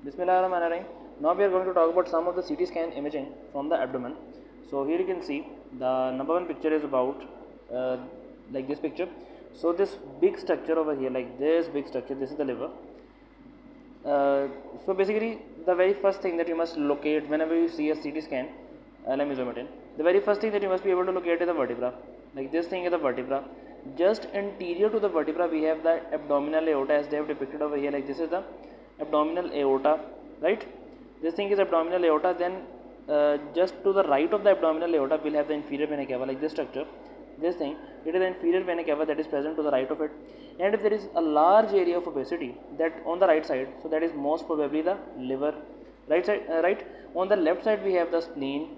Bismillahirrahmanirrahim. Now we are going to talk about some of the CT scan imaging from the abdomen. So here you can see the number one picture is about like this picture. So this big structure over here, like this big structure, this is the liver. So basically the very first thing that you must locate whenever you see a CT scan, let me zoom it in. The very first thing that you must be able to locate is the vertebra. Like this thing is the vertebra. Just anterior to the vertebra we have the abdominal aorta, as they have depicted over here. Like this is the abdominal aorta, right? This thing is abdominal aorta. Then just to the right of the abdominal aorta we'll have the inferior vena cava, like this structure. This thing, it is the inferior vena cava that is present to the right of it. And if there is a large area of opacity that on the right side, so that is most probably the liver. Right side, right on the left side we have the spleen.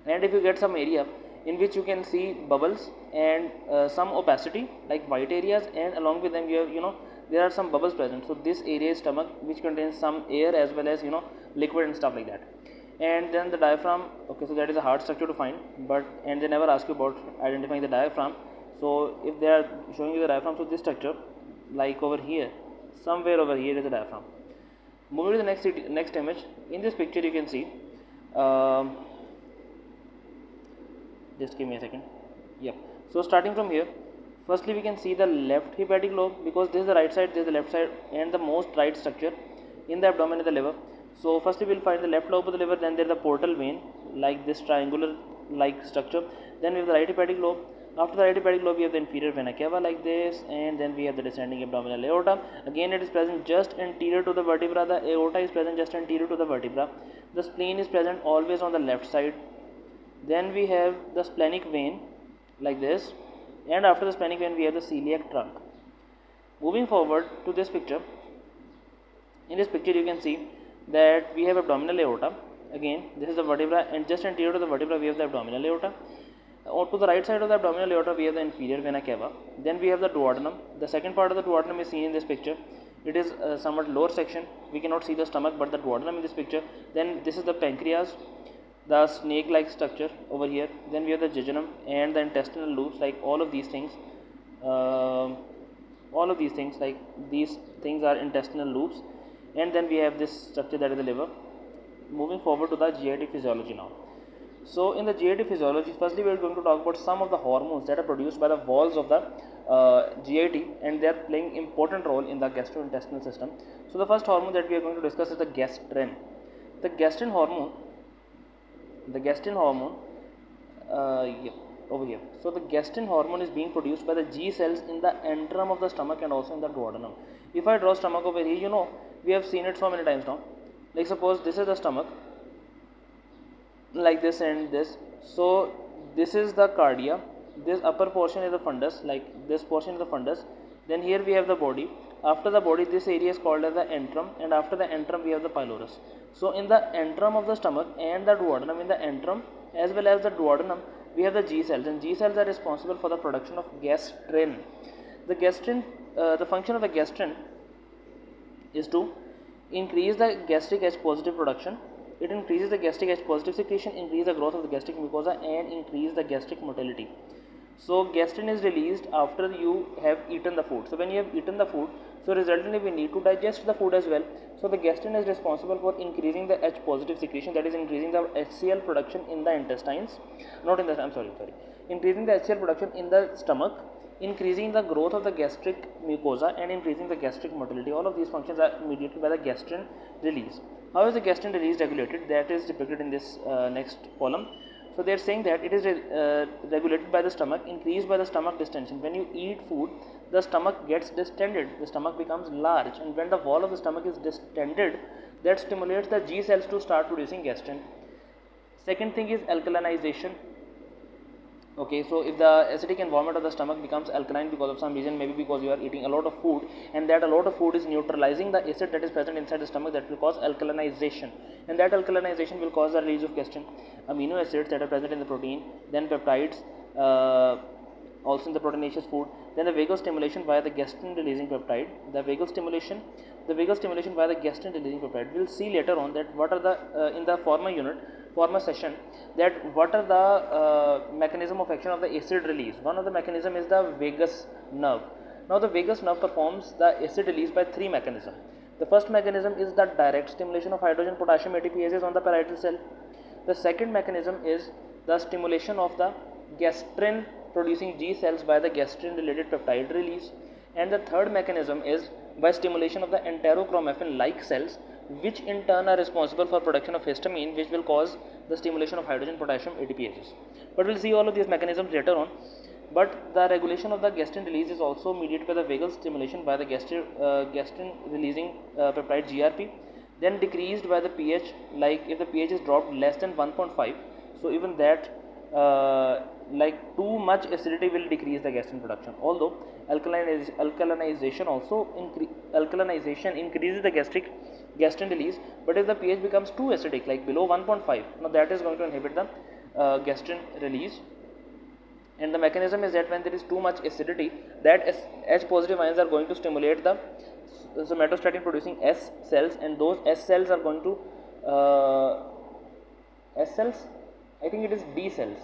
And if you get some area in which you can see bubbles and some opacity like white areas, and along with them you have, there are some bubbles present, so this area is stomach, which contains some air as well as liquid and stuff like that. And then the diaphragm, okay, so that is a hard structure to find, and they never ask you about identifying the diaphragm. So if they are showing you the diaphragm, so this structure, like over here, somewhere over here is the diaphragm. Moving to the next image. In this picture you can see, just give me a second. Yep. So starting from here, firstly we can see the left hepatic lobe, because this is the right side, this is the left side, and the most right structure in the abdomen is the liver. So firstly we will find the left lobe of the liver, then there is the portal vein, like this triangular like structure. Then we have the right hepatic lobe. After the right hepatic lobe we have the inferior vena cava, like this, and then we have the descending abdominal aorta. Again it is present just anterior to the vertebra. The aorta is present just anterior to the vertebra. The spleen is present always on the left side. Then we have the splenic vein, like this, and after the splenic vein we have the celiac trunk. Moving forward to this picture, in this picture you can see that we have abdominal aorta. Again this is the vertebra, and just anterior to the vertebra we have the abdominal aorta. Or to the right side of the abdominal aorta we have the inferior vena cava. Then we have the duodenum. The second part of the duodenum is seen in this picture. It is somewhat lower section. We cannot see the stomach but the duodenum in this picture. Then this is the pancreas, the snake like structure over here. Then we have the jejunum and the intestinal loops, like all of these things, like these things are intestinal loops. And then we have this structure, that is the liver. Moving forward to the GIT physiology now. So in the GIT physiology, firstly we are going to talk about some of the hormones that are produced by the walls of the GIT, and they are playing important role in the gastrointestinal system. So the first hormone that we are going to discuss is the gastrin. The gastrin hormone, over here. So the gastrin hormone is being produced by the G cells in the antrum of the stomach and also in the duodenum. If I draw stomach over here, we have seen it so many times now. Like suppose this is the stomach, like this and this. So this is the cardia, this upper portion is the fundus, like this portion is the fundus. Then here we have the body. After the body, this area is called as the antrum, and after the antrum we have the pylorus. So in the antrum of the stomach and the duodenum, in the antrum as well as the duodenum, we have the G cells, and G cells are responsible for the production of gastrin. The function of the gastrin is to increase the gastric H positive production. It increases the gastric H positive secretion, increase the growth of the gastric mucosa, and increase the gastric motility. So gastrin is released after you have eaten the food. So when you have eaten the food, so resultantly we need to digest the food as well. So the gastrin is responsible for increasing the H positive secretion, that is increasing the HCl production in the intestines, increasing the HCl production in the stomach, increasing the growth of the gastric mucosa, and increasing the gastric motility. All of these functions are mediated by the gastrin release. How is the gastrin release regulated? That is depicted in this next column. So they are saying that it is regulated by the stomach, increased by the stomach distension. When you eat food, the stomach gets distended, the stomach becomes large, and when the wall of the stomach is distended, that stimulates the G cells to start producing gastrin. Second thing is alkalinization. Okay, so if the acidic environment of the stomach becomes alkaline because of some reason, maybe because you are eating a lot of food, and that a lot of food is neutralizing the acid that is present inside the stomach, that will cause alkalinization, and that alkalinization will cause the release of gastrin, amino acids that are present in the protein, then peptides, also in the proteinaceous food, then the vagal stimulation via the gastrin releasing peptide, the vagal stimulation via the gastrin releasing peptide. We will see later on that what are the in the former session, that what are the mechanism of action of the acid release. One of the mechanism is the vagus nerve. Now the vagus nerve performs the acid release by three mechanisms. The first mechanism is the direct stimulation of hydrogen potassium ATPases on the parietal cell. The second mechanism is the stimulation of the gastrin producing G cells by the gastrin related peptide release. And the third mechanism is by stimulation of the enterochromaffin like cells, which in turn are responsible for production of histamine, which will cause the stimulation of hydrogen potassium ATPases. But we'll see all of these mechanisms later on. But the regulation of the gastrin release is also mediated by the vagal stimulation by the gastrin releasing peptide GRP, then decreased by the pH, like if the pH is dropped less than 1.5, so even that like too much acidity will decrease the gastrin production, although alkalinization increases the gastrin release, but if the pH becomes too acidic, like below 1.5, now that is going to inhibit the gastrin release. And the mechanism is that when there is too much acidity, that H positive ions are going to stimulate the somatostatin producing S cells, and those S cells are going to S cells, I think it is D cells.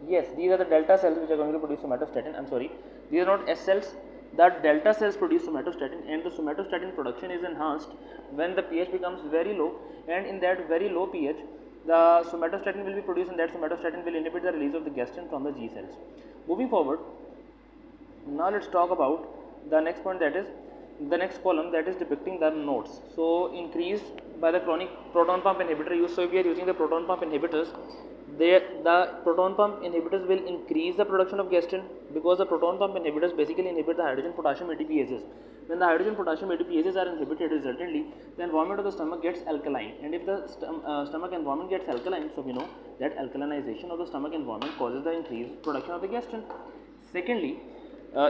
Yes, these are the delta cells which are going to produce somatostatin. I'm sorry, these are not S cells. The delta cells produce somatostatin, and the somatostatin production is enhanced when the pH becomes very low, and in that very low pH the somatostatin will be produced, and that somatostatin will inhibit the release of the gastrin from the G cells. Moving forward, now let's talk about the next point, that is the next column, that is depicting the nodes. So increased by the chronic proton pump inhibitor use. So if we are using the proton pump inhibitors, the proton pump inhibitors will increase the production of gastrin, because the proton pump inhibitors basically inhibit the hydrogen potassium ATPases. When the hydrogen potassium ATPases are inhibited, resultantly the environment of the stomach gets alkaline, and if the stomach environment gets alkaline, so we know that alkalinization of the stomach environment causes the increased production of the gastrin. Secondly,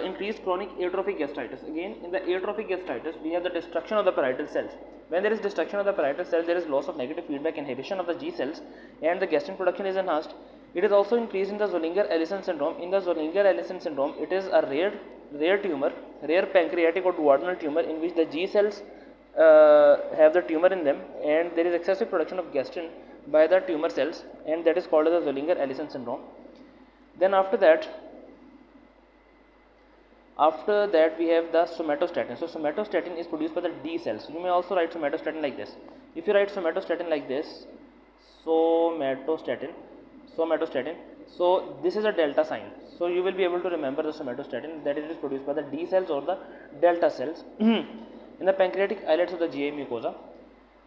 increased chronic atrophic gastritis. Again, in the atrophic gastritis, we have the destruction of the parietal cells. When there is destruction of the parietal cells, there is loss of negative feedback inhibition of the G cells, and the gastrin production is enhanced. It is also increased in the Zollinger-Ellison syndrome. In the Zollinger-Ellison syndrome, it is a rare tumor, rare pancreatic or duodenal tumor, in which the G cells have the tumor in them, and there is excessive production of gastrin by the tumor cells, and that is called as the Zollinger-Ellison syndrome. Then after that we have the somatostatin. So somatostatin is produced by the D cells. You may also write somatostatin like this. If you write somatostatin like this, somatostatin, so this is a delta sign. So you will be able to remember the somatostatin, that it is produced by the D cells or the delta cells in the pancreatic islets of the GI mucosa.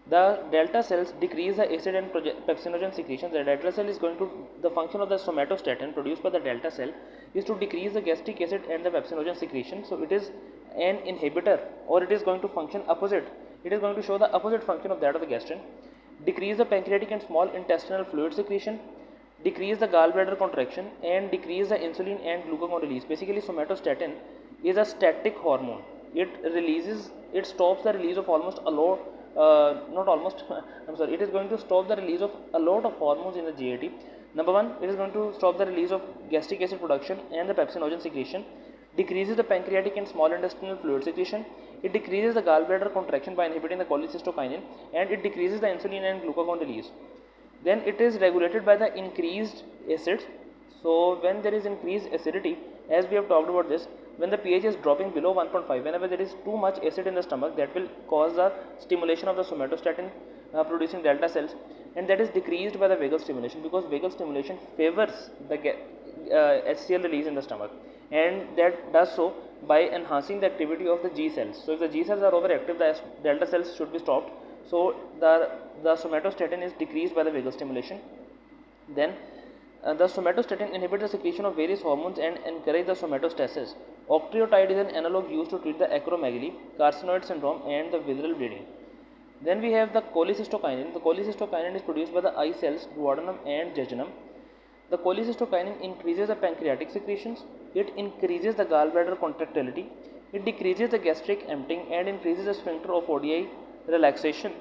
The delta cells decrease the acid and pepsinogen secretion. The delta cell is going to, the function of the somatostatin produced by the delta cell is to decrease the gastric acid and the pepsinogen secretion. So it is an inhibitor, or it is going to function opposite. It is going to show the opposite function of that of the gastrin. Decrease the pancreatic and small intestinal fluid secretion, decrease the gallbladder contraction, and decrease the insulin and glucagon release. Basically, somatostatin is a static hormone. It stops the release of almost a lot. It is going to stop the release of a lot of hormones in the GIT. Number one, it is going to stop the release of gastric acid production and the pepsinogen secretion, decreases the pancreatic and small intestinal fluid secretion, it decreases the gallbladder contraction by inhibiting the cholecystokinin, and it decreases the insulin and glucagon release. Then it is regulated by the increased acids. So when there is increased acidity, as we have talked about this, when the pH is dropping below 1.5, whenever there is too much acid in the stomach, that will cause the stimulation of the somatostatin producing delta cells, and that is decreased by the vagal stimulation, because vagal stimulation favors the HCl release in the stomach, and that does so by enhancing the activity of the G cells. So if the G cells are overactive, the delta cells should be stopped. So the somatostatin is decreased by the vagal stimulation. Then the somatostatin inhibits the secretion of various hormones and encourages the somatostasis. Octreotide is an analog used to treat the acromegaly, carcinoid syndrome, and the visceral bleeding. Then we have the cholecystokinin. The cholecystokinin is produced by the eye cells, duodenum and jejunum. The cholecystokinin increases the pancreatic secretions, it increases the gallbladder contractility, it decreases the gastric emptying, and increases the sphincter of ODI relaxation.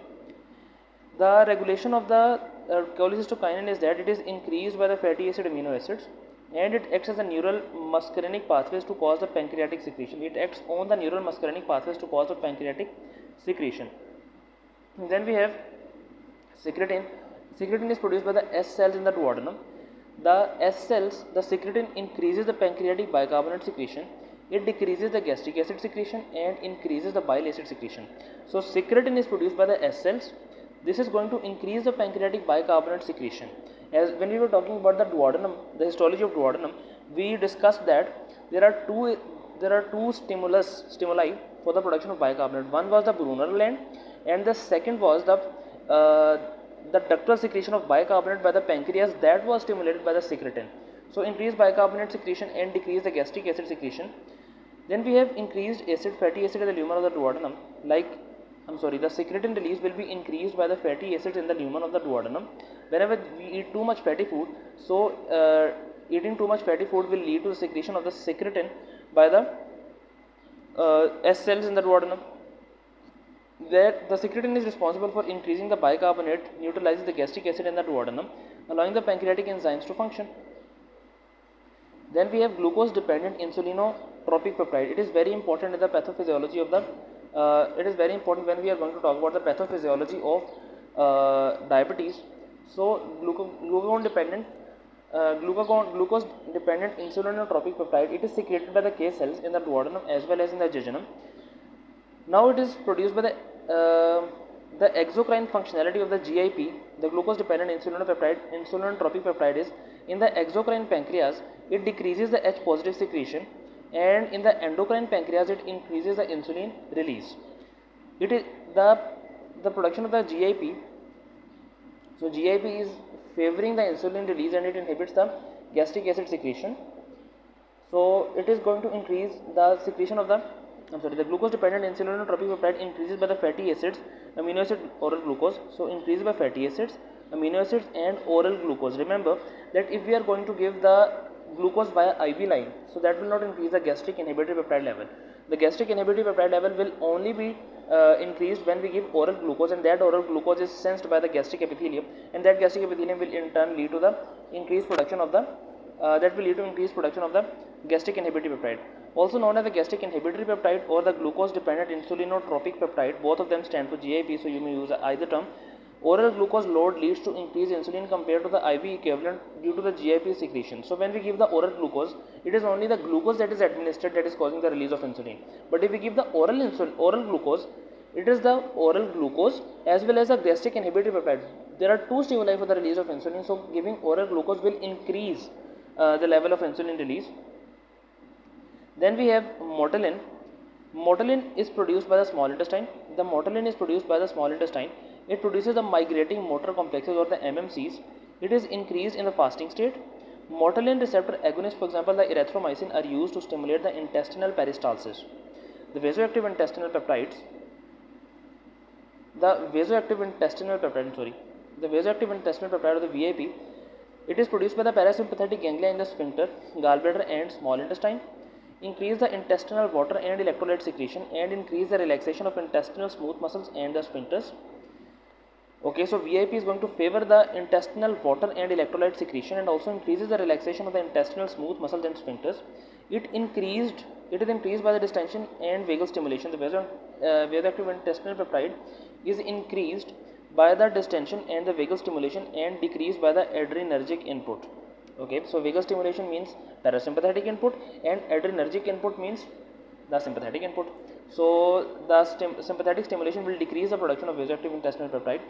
The regulation of the cholecystokinin is that it is increased by the fatty acid amino acids, and it acts as a neural muscarinic pathways to cause the pancreatic secretion. It acts on the neural muscarinic pathways to cause the pancreatic secretion. And then we have secretin. Secretin is produced by the S cells in the duodenum. The S cells, the secretin increases the pancreatic bicarbonate secretion, it decreases the gastric acid secretion and increases the bile acid secretion. So secretin is produced by the S cells. This is going to increase the pancreatic bicarbonate secretion. As when we were talking about the duodenum, the histology of duodenum, we discussed that there are two stimuli for the production of bicarbonate. One was the Brunner gland, and the second was the ductal secretion of bicarbonate by the pancreas that was stimulated by the secretin. So increased bicarbonate secretion and decrease the gastric acid secretion. Then we have increased fatty acid in the lumen of the duodenum. The secretin release will be increased by the fatty acids in the lumen of the duodenum. Whenever we eat too much fatty food, so eating too much fatty food will lead to the secretion of the secretin by the S cells in the duodenum. That the secretin is responsible for increasing the bicarbonate, neutralizes the gastric acid in the duodenum, allowing the pancreatic enzymes to function. Then we have glucose dependent insulinotropic peptide. It is very important in the pathophysiology of the it is very important when we are going to talk about the pathophysiology of diabetes. So glucose dependent insulinotropic peptide, it is secreted by the K cells in the duodenum as well as in the jejunum. Now it is produced by the exocrine functionality of the GIP, the glucose dependent insulinotropic peptide is in the exocrine pancreas, it decreases the H positive secretion, and in the endocrine pancreas it increases the insulin release. It is the production of the GIP. So GIP is favoring the insulin release and it inhibits the gastric acid secretion. So it is going to increase the secretion of the glucose dependent insulinotropic peptide increases by the fatty acids, amino acid, oral glucose. So increases by fatty acids, amino acids and oral glucose. Remember that if we are going to give the glucose via IV line, so that will not increase the gastric inhibitory peptide level. The gastric inhibitory peptide level will only be increased when we give oral glucose, and that oral glucose is sensed by the gastric epithelium, and that gastric epithelium will in turn lead to the increased production of the gastric inhibitory peptide, also known as the gastric inhibitory peptide or the glucose dependent insulinotropic peptide. Both of them stand for GIP, so you may use either term. Oral glucose load leads to increased insulin compared to the IV equivalent due to the GIP secretion. So when we give the oral glucose, it is only the glucose that is administered that is causing the release of insulin. But if we give the oral glucose, it is the oral glucose as well as the gastric inhibitory peptide. There are two stimuli for the release of insulin, so giving oral glucose will increase the level of insulin release. Then we have motilin. Motilin is produced by the small intestine. The motilin is produced by the small intestine. It produces the migrating motor complexes or the MMCs. It is increased in the fasting state. Motilin receptor agonists, for example the erythromycin, are used to stimulate the intestinal peristalsis. The vasoactive intestinal peptide or the VIP, it is produced by the parasympathetic ganglia in the sphincter, gallbladder and small intestine. Increase the intestinal water and electrolyte secretion and increase the relaxation of intestinal smooth muscles and the sphincters. Okay, so VIP is going to favor the intestinal water and electrolyte secretion and also increases the relaxation of the intestinal smooth muscles and sphincters. It is increased by the distension and vagal stimulation. The vasoactive intestinal peptide is increased by the distension and the vagal stimulation and decreased by the adrenergic input. Okay, so vagal stimulation means parasympathetic input and adrenergic input means the sympathetic input. So the sympathetic stimulation will decrease the production of vasoactive intestinal peptide.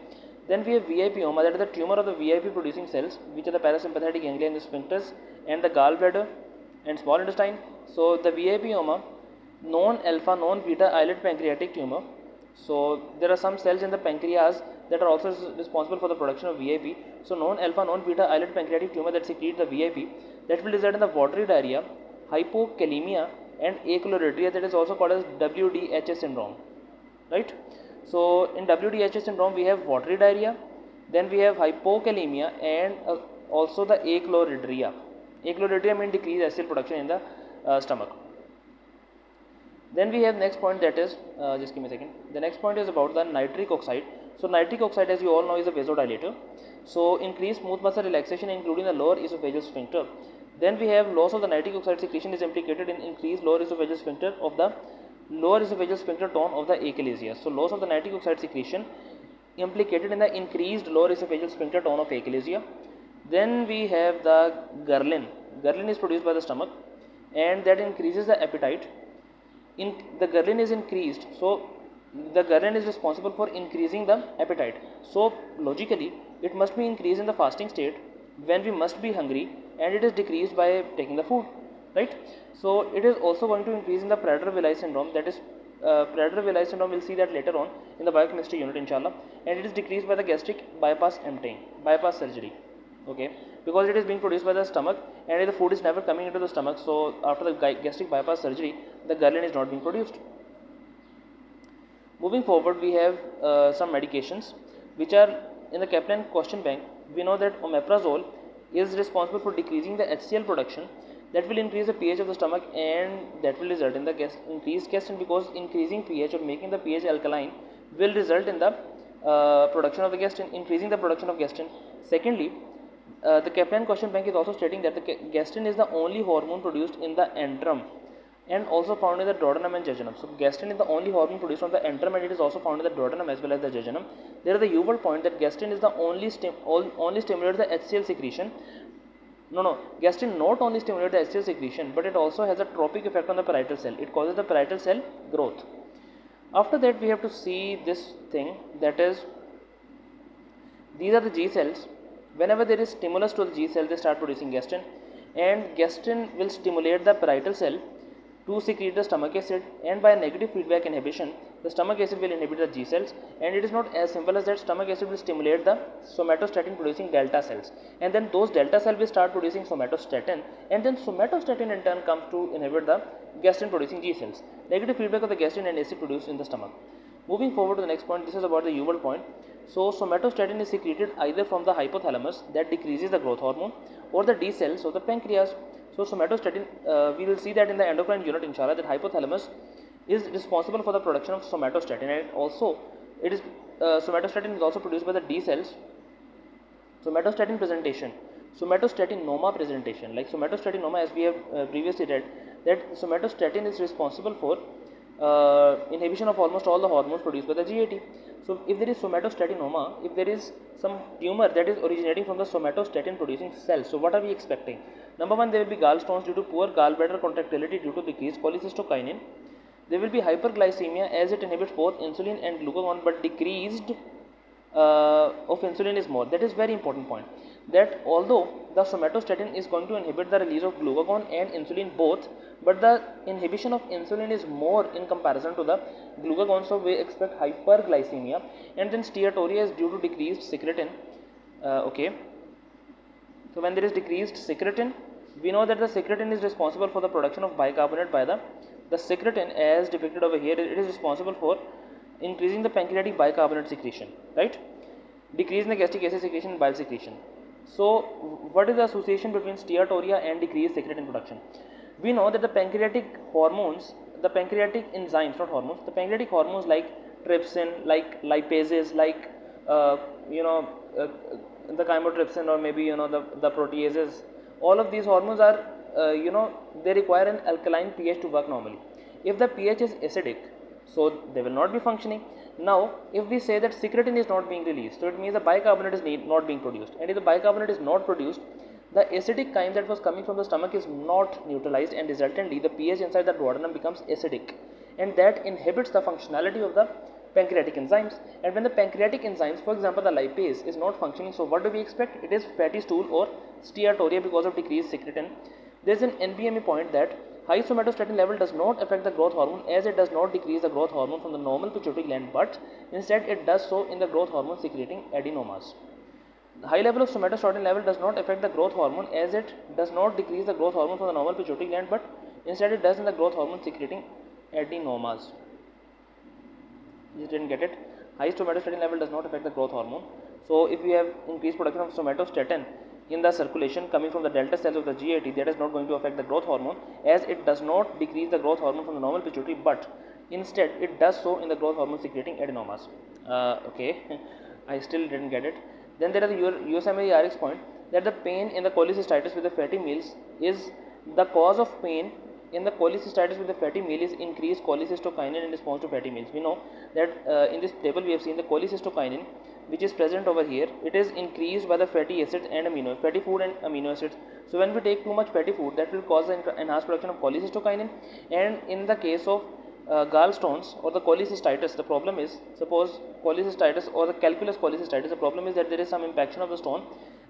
Then we have VIPoma, that is the tumor of the VIP producing cells, which are the parasympathetic ganglia in the sphincters and the gallbladder and small intestine. So the VIPoma, non-alpha, non-beta islet pancreatic tumor. So there are some cells in the pancreas that are also responsible for the production of VIP. So non-alpha, non-beta islet pancreatic tumor that secretes the VIP, that will result in the watery diarrhea, hypokalemia and achloridria, that is also called as WDHS syndrome, right? So in WDHS syndrome we have watery diarrhea, then we have hypokalemia and also the achloridria. Achloridria means decreased acid production in the stomach. Then we have next point, that is just give me a second. The next point is about the nitric oxide. So nitric oxide, as you all know, is a vasodilator. So increased smooth muscle relaxation including the lower esophageal sphincter. Then we have loss of the nitric oxide secretion is implicated in increased lower esophageal sphincter of the lower esophageal sphincter tone of the achalasia. So loss of the nitric oxide secretion implicated in the increased lower esophageal sphincter tone of achalasia. Then we have the ghrelin. Ghrelin is produced by the stomach and that increases the appetite. The ghrelin is increased, so the ghrelin is responsible for increasing the appetite. So logically, it must be increased in the fasting state when we must be hungry, and it is decreased by taking the food, right? So it is also going to increase in the Prader-Willi syndrome. That is, Prader-Willi syndrome, we'll see that later on in the biochemistry unit, inshallah. And it is decreased by the gastric bypass surgery, okay, because it is being produced by the stomach, and the food is never coming into the stomach. So after the gastric bypass surgery, the ghrelin is not being produced. Moving forward, we have some medications which are in the Kaplan question bank. We know that omeprazole is responsible for decreasing the HCl production. That will increase the pH of the stomach, and that will result in the increased gastrin, because increasing pH or making the pH alkaline will result in the production of the gastrin, increasing the production of gastrin. Secondly, the Kaplan question bank is also stating that the gastrin is the only hormone produced in the antrum and also found in the duodenum and jejunum. So gastrin is the only hormone produced from the antrum, and it is also found in the duodenum as well as the jejunum. There is the Uworld point that gastrin is the only stimulates the HCl secretion. Gastrin not only stimulates the HCl secretion, but it also has a tropic effect on the parietal cell. It causes the parietal cell growth. After that, we have to see this thing, that is, these are the G cells. Whenever there is stimulus to the G cell, they start producing gastrin, and gastrin will stimulate the parietal cell to secrete the stomach acid, and by negative feedback inhibition, the stomach acid will inhibit the G cells. And it is not as simple as that. Stomach acid will stimulate the somatostatin producing delta cells, and then those delta cells will start producing somatostatin, and then somatostatin in turn comes to inhibit the gastrin producing G cells. Negative feedback of the gastrin and acid produced in the stomach. Moving forward to the next point, this is about the Uworld point. So somatostatin is secreted either from the hypothalamus, that decreases the growth hormone, or the D cells of the pancreas. So somatostatin, we will see that in the endocrine unit, inshallah, that hypothalamus is responsible for the production of somatostatin, and somatostatin is also produced by the D cells. Somatostatin presentation, somatostatinoma presentation, like somatostatinoma, as we have previously read, that somatostatin is responsible for inhibition of almost all the hormones produced by the GIT. So if there is somatostatinoma, if there is some tumor that is originating from the somatostatin producing cells, so what are we expecting? Number one, there will be gallstones due to poor gallbladder contractility due to decreased cholecystokinin. There will be hyperglycemia as it inhibits both insulin and glucagon, but decreased of insulin is more. That is very important point, that although the somatostatin is going to inhibit the release of glucagon and insulin both, but the inhibition of insulin is more in comparison to the glucagon, so we expect hyperglycemia. And then steatorrhea is due to decreased secretin. Okay, so when there is decreased secretin, we know that the secretin is responsible for the production of bicarbonate by the secretin, as depicted over here. It is responsible for increasing the pancreatic bicarbonate secretion, right? Decreasing the gastric acid secretion and bile secretion. So what is the association between steatorrhea and decreased secretin production? We know that the pancreatic hormones, the pancreatic enzymes, not hormones, the pancreatic hormones like trypsin, like lipases, like the chymotrypsin, or maybe the proteases, all of these hormones are they require an alkaline pH to work normally. If the pH is acidic, so they will not be functioning. Now if we say that secretin is not being released, so it means the bicarbonate is not being produced, and if the bicarbonate is not produced, the acidic chyme that was coming from the stomach is not neutralized, and resultantly the pH inside the duodenum becomes acidic, and that inhibits the functionality of the pancreatic enzymes. And when the pancreatic enzymes, for example the lipase, is not functioning, so what do we expect? It is fatty stool or steatorrhea because of decreased secretin. There is an NBME point that high somatostatin level does not affect the growth hormone, as it does not decrease the growth hormone from the normal pituitary gland, but instead it does so in the growth hormone secreting adenomas. The high level of somatostatin level does not affect the growth hormone, as it does not decrease the growth hormone from the normal pituitary gland, but instead it does in the growth hormone secreting adenomas. You didn't get it? High somatostatin level does not affect the growth hormone. So if we have increased production of somatostatin in the circulation coming from the delta cells of the GIT, that is not going to affect the growth hormone, as it does not decrease the growth hormone from the normal pituitary, but instead it does so in the growth hormone secreting adenomas. Okay, I still didn't get it. Then there is the USMLE RX point, that the pain in the cholecystitis with the fatty meals is the cause of pain in the cholecystitis with the fatty meal is increased cholecystokinin in response to fatty meals. We know that in this table we have seen the cholecystokinin which is present over here, it is increased by the fatty acids and fatty food and amino acids. So when we take too much fatty food, that will cause the enhanced production of cholecystokinin. And in the case of gallstones or the cholecystitis, the problem is, suppose cholecystitis or the calculus cholecystitis, the problem is that there is some impaction of the stone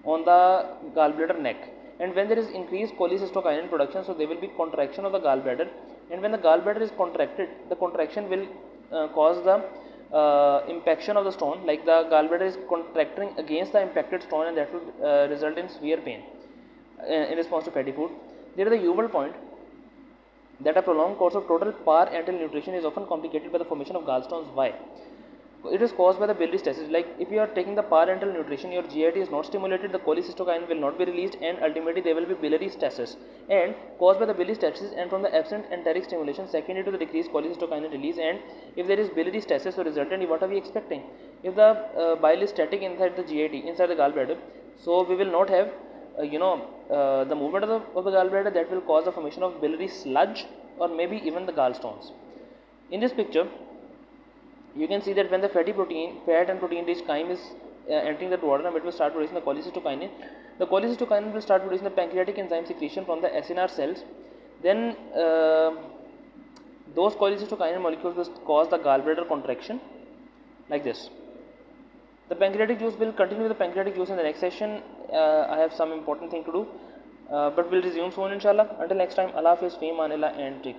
on the gallbladder neck, and when there is increased cholecystokinin production, so there will be contraction of the gallbladder, and when the gallbladder is contracted, the contraction will cause the impaction of the stone, like the gallbladder is contracting against the impacted stone, and that will result in severe pain in response to fatty food. There is the Uworld point that a prolonged course of total par enteral nutrition is often complicated by the formation of gallstones. Why? It is caused by the biliary stasis. Like if you are taking the parenteral nutrition, your GIT is not stimulated, the cholecystokinin will not be released, and ultimately there will be biliary stasis, and caused by the biliary stasis and from the absent enteric stimulation secondary to the decreased cholecystokinin release. And if there is biliary stasis, so resultantly what are we expecting? If the bile is static inside the GIT, inside the gallbladder, so we will not have the movement of the gallbladder, that will cause the formation of biliary sludge or maybe even the gallstones. In this picture you can see that when the fat and protein rich chyme is entering the duodenum, it will start producing the cholecystokinin. The cholecystokinin will start producing the pancreatic enzyme secretion from the acinar cells. Then those cholecystokinin molecules will cause the gallbladder contraction like this. The pancreatic juice will continue with the pancreatic juice in the next session. I have some important thing to do, but we'll resume soon inshallah. Until next time, Allah Hafiz, Fi Manillah, and take care.